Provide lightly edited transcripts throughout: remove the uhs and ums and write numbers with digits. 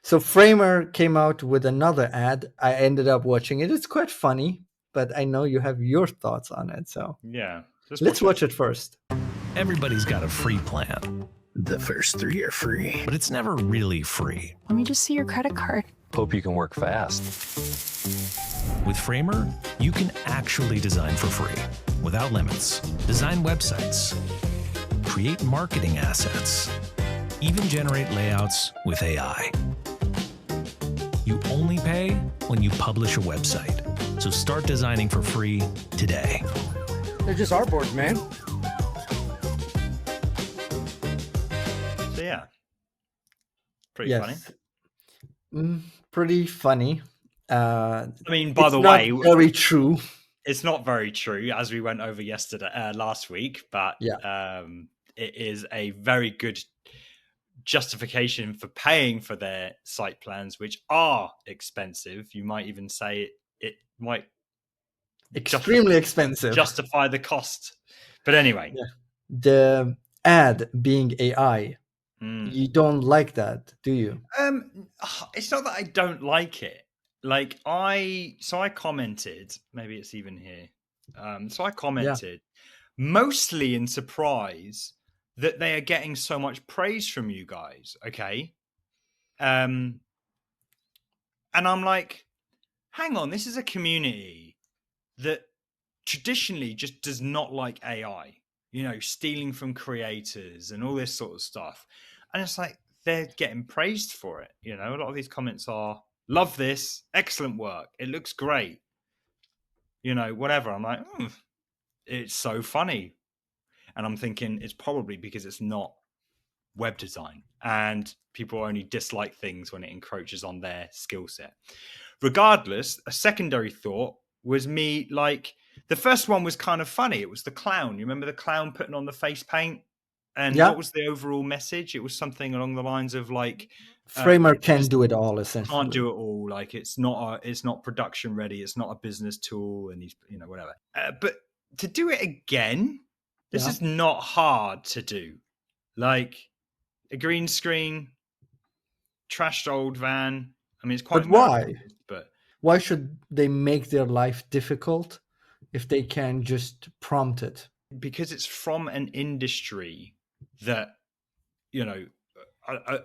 So Framer came out with another ad. I ended up watching it. It's quite funny, but I know you have your thoughts on it. So Yeah. let's watch it first. Everybody's got a free plan. The first 3 are free. But it's never really free. Let me just see your credit card. Hope you can work fast. With Framer, you can actually design for free, without limits. Design websites, create marketing assets, even generate layouts with AI. You only pay when you publish a website. So start designing for free today. They're just artboards, man. So yeah, pretty funny. Pretty funny. I mean, by the way, very true. It's not very true, as we went over last week, but yeah. It is a very good justification for paying for their site plans, which are expensive. You might even say it might extremely expensive justify the cost. But anyway, the ad being AI, you don't like that, do you? It's not that I don't like it. Like I commented, maybe it's even here. So I commented mostly in surprise that they are getting so much praise from you guys. Okay. And I'm like, hang on, this is a community that traditionally just does not like AI, stealing from creators and all this sort of stuff. And it's like, they're getting praised for it. A lot of these comments are, love this, excellent work, it looks great, whatever. I'm like, it's so funny. And I'm thinking it's probably because it's not web design and people only dislike things when it encroaches on their skill set. Regardless, a secondary thought was me, like, the first one was kind of funny. It was the clown. You remember the clown putting on the face paint? And what was the overall message? It was something along the lines of like, Framer can do it all, essentially. Can't do it all. Like it's not production ready. It's not a business tool, and he's whatever. But to do it again, this is not hard to do. Like a green screen, trashed old van. I mean, it's quite. But why? But why should they make their life difficult if they can just prompt it? Because it's from an industry that,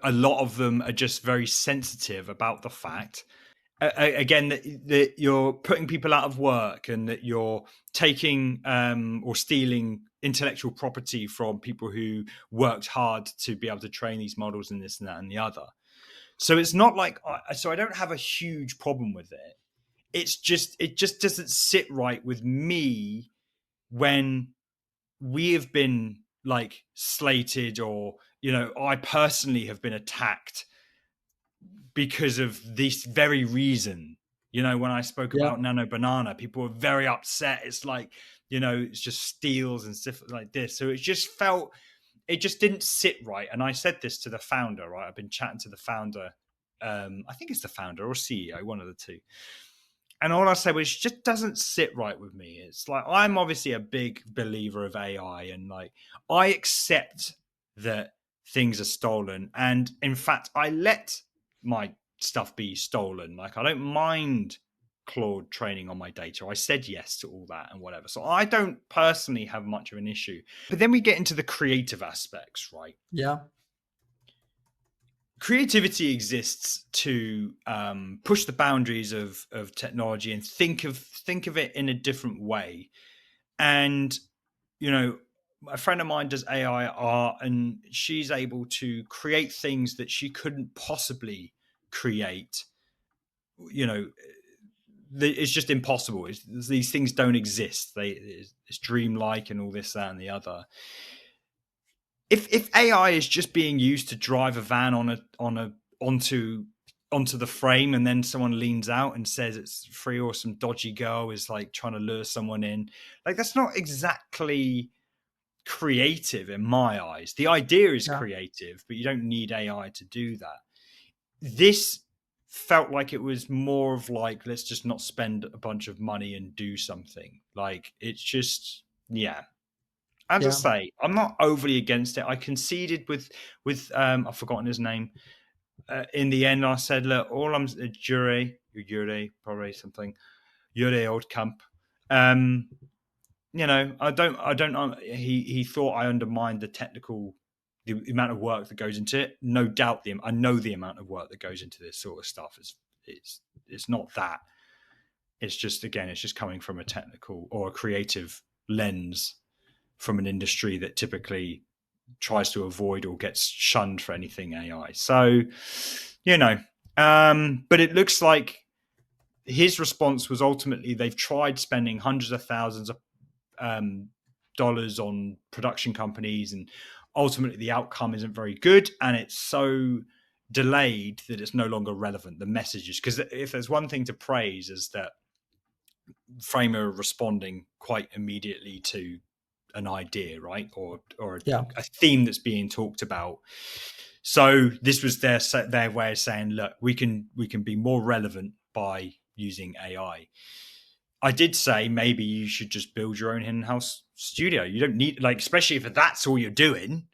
a lot of them are just very sensitive about the fact, again, that you're putting people out of work and that you're taking or stealing intellectual property from people who worked hard to be able to train these models and this and that and the other. So it's not like, so I don't have a huge problem with it. It just doesn't sit right with me when we have been like slated or, I personally have been attacked because of this very reason. When I spoke about Nano Banana, people were very upset. It's like, it's just steals and stuff like this. So it just didn't sit right. And I said this to the founder, right? I've been chatting to the founder. I think it's the founder or CEO, one of the two. And all I said was, it just doesn't sit right with me. It's like, I'm obviously a big believer of AI and like, I accept that things are stolen. And in fact, I let my stuff be stolen. Like, I don't mind Claude training on my data. I said yes to all that and whatever. So I don't personally have much of an issue. But then we get into the creative aspects, right? Yeah. Creativity exists to push the boundaries of technology and think of it in a different way. And, a friend of mine does AI art and she's able to create things that she couldn't possibly create. It's just impossible. These things don't exist. It's dreamlike and all this, that, and the other. If AI is just being used to drive a van onto the frame and then someone leans out and says it's free, or some dodgy girl is like trying to lure someone in, like that's not exactly creative in my eyes. The idea is creative, but you don't need AI to do that. This felt like it was more of like, let's just not spend a bunch of money and do something. Like it's just, As I say, I'm not overly against it. I conceded with I've forgotten his name. in the end, I said, look, all I'm Yuri, probably something, Yuri old camp. I don't. He thought I undermined the amount of work that goes into it. No doubt, I know the amount of work that goes into this sort of stuff. It's not that. It's just coming from a technical or a creative lens from an industry that typically tries to avoid or gets shunned for anything AI. So, but it looks like his response was ultimately they've tried spending hundreds of thousands of dollars on production companies, and ultimately the outcome isn't very good, and it's so delayed that it's no longer relevant. The messages, because if there's one thing to praise, is that Framer responding quite immediately to an idea, right, or a theme that's being talked about. So this was their way of saying, look, we can be more relevant by using AI. I did say maybe you should just build your own in-house studio. You don't need, especially if that's all you're doing,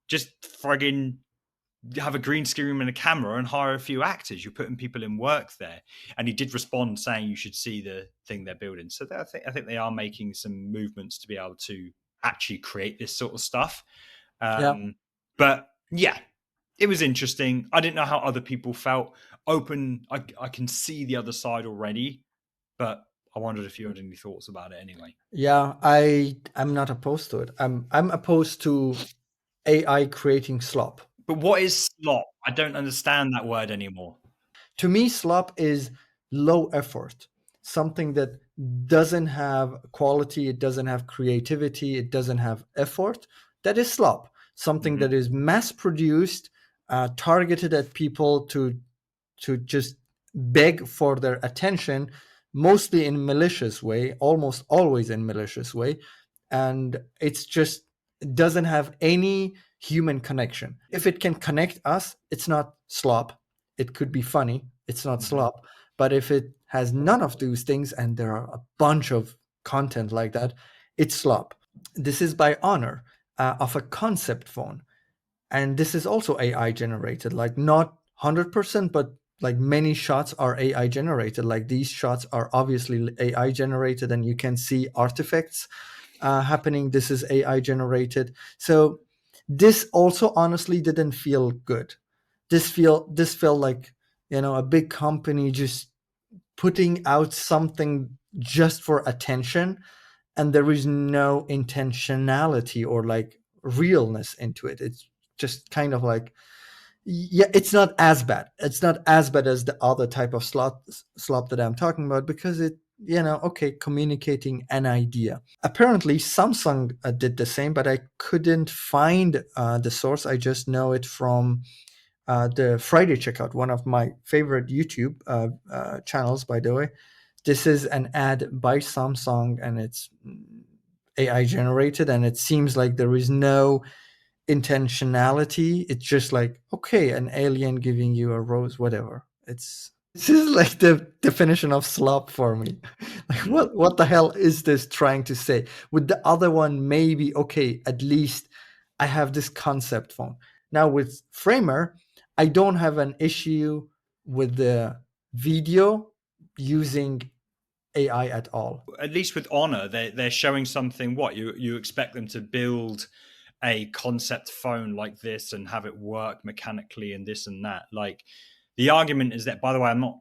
just friggin' have a green screen room and a camera and hire a few actors. You're putting people in work there. And he did respond saying you should see the thing they're building. So I think they are making some movements to be able to actually create this sort of stuff. But yeah, it was interesting. I didn't know how other people felt. I can see the other side already, but I wondered if you had any thoughts about it anyway. Yeah, I'm not opposed to it. I'm opposed to AI creating slop. But what is slop? I don't understand that word anymore. To me, slop is low effort, something that doesn't have quality, it doesn't have creativity, it doesn't have effort. That is slop. Something that is mass produced, targeted at people to just beg for their attention, mostly in malicious way, almost always in malicious way. And it's just, it doesn't have any human connection. If it can connect us, it's not slop. It could be funny. It's not slop. But if it has none of those things, and there are a bunch of content like that, it's slop. This is by Honor, of a concept phone. And this is also AI generated, not 100%, but many shots are AI generated. These shots are obviously AI generated, and you can see artifacts happening. This is AI generated. So this also honestly didn't feel good. This felt like, a big company just putting out something just for attention, and there is no intentionality or realness into it. It's just kind of it's not as bad. It's not as bad as the other type of slop that I'm talking about, because it, communicating an idea. Apparently Samsung did the same, but I couldn't find the source. I just know it from the Friday Checkout, one of my favorite YouTube channels, by the way. This is an ad by Samsung, and it's AI generated, and it seems like there is no intentionality. It's just okay, an alien giving you a rose, whatever. This is the definition of slop for me. What the hell is this trying to say? With the other one, maybe, okay, at least I have this concept phone. Now with Framer, I don't have an issue with the video using AI at all. At least with Honor, they're showing something. What you expect them to build a concept phone like this and have it work mechanically and this and that. The argument is that, by the way, I'm not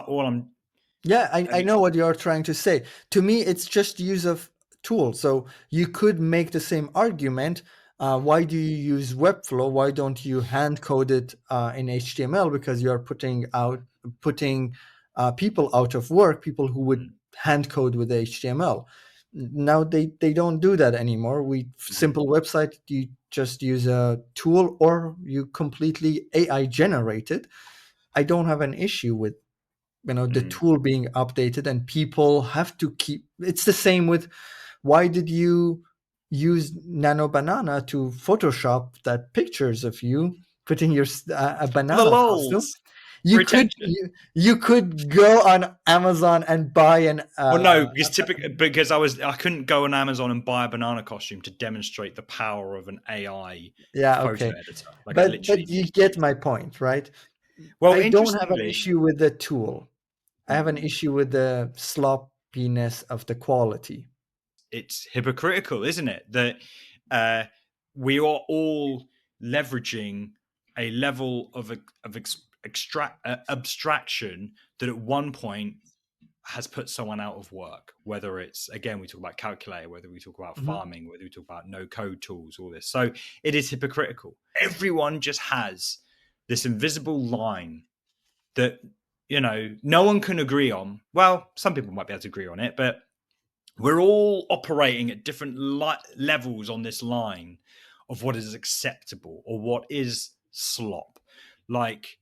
all I'm. Yeah, I know what you're trying to say. To me, it's just use of tools. So you could make the same argument. Why do you use Webflow? Why don't you hand code it in HTML? Because you're putting people out of work, people who would hand code with HTML. Now they don't do that anymore. Simple website, you just use a tool, or you completely AI generated. I don't have an issue with the tool being updated, and people have to keep. It's the same with, why did you use Nano Banana to Photoshop that pictures of you putting your a banana costume? You could Retention. you could go on Amazon and buy an. Well, no, because I couldn't go on Amazon and buy a banana costume to demonstrate the power of an AI Yeah, photo okay, editor. Like I literally but you need to get use my it. point, right? Well, I don't have an interestingly, issue with the tool. I have an issue with the sloppiness of the quality. it's hypocritical, isn't it? That we are all leveraging a level of abstraction that at one point has put someone out of work. Whether it's, again, we talk about calculator, whether we talk about farming, whether we talk about no code tools, all this. So it is hypocritical. Everyone just has this invisible line that, no one can agree on. Well, some people might be able to agree on it, but we're all operating at different levels on this line of what is acceptable or what is slop. Like,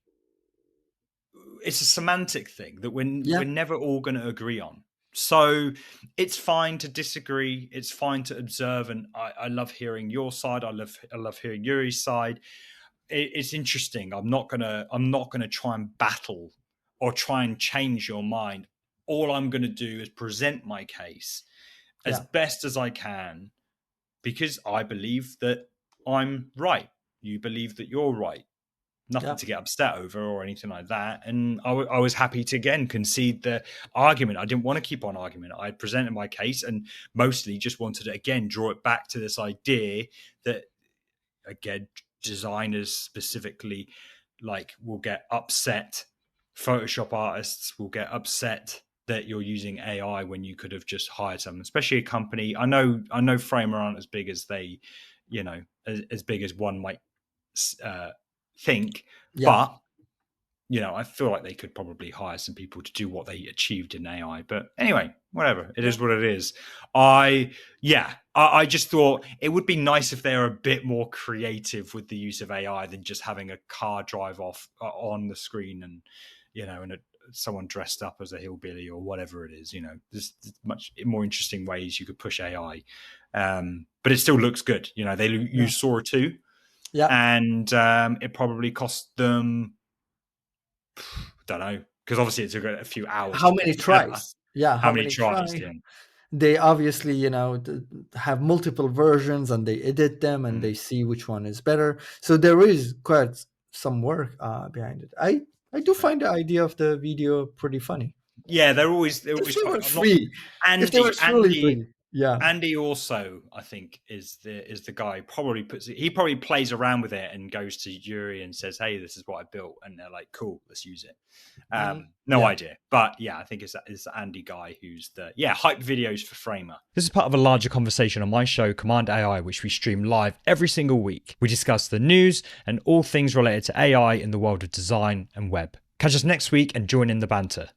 it's a semantic thing that we're never all going to agree on. So it's fine to disagree. It's fine to observe, and I love hearing your side. I love hearing Yuri's side. It's interesting. I'm not gonna try and battle or try and change your mind. All I'm going to do is present my case as best as I can, because I believe that I'm right. You believe that you're right. Nothing to get upset over or anything like that. And I was happy to, again, concede the argument. I didn't want to keep on argument. I presented my case and mostly just wanted to, again, draw it back to this idea that, again, designers specifically will get upset. Photoshop artists will get upset that you're using AI when you could have just hired someone, especially a company. I know Framer aren't as big as they, as big as one might think, but I feel like they could probably hire some people to do what they achieved in AI. But anyway, whatever, it is what it is. I just thought it would be nice if they were a bit more creative with the use of AI than just having a car drive off on the screen and someone dressed up as a hillbilly or whatever it is. There's much more interesting ways you could push AI, but it still looks good. They use Sora 2. Yeah, and it probably cost them, don't know, because obviously it took a few hours. How many tries? Yeah, how many tries? Yeah. They obviously, have multiple versions and they edit them and they see which one is better. So there is quite some work behind it. I do find the idea of the video pretty funny. Yeah, they're always free. Andy, if they were truly free. Yeah, Andy also, I think, is the guy who he probably plays around with it and goes to Yuri and says, "Hey, this is what I built," and they're like, "Cool, let's use it." No idea, but yeah, I think it's the Andy guy who's the hype videos for Framer. This is part of a larger conversation on my show, Cmd+AI, which we stream live every single week. We discuss the news and all things related to AI in the world of design and web. Catch us next week and join in the banter.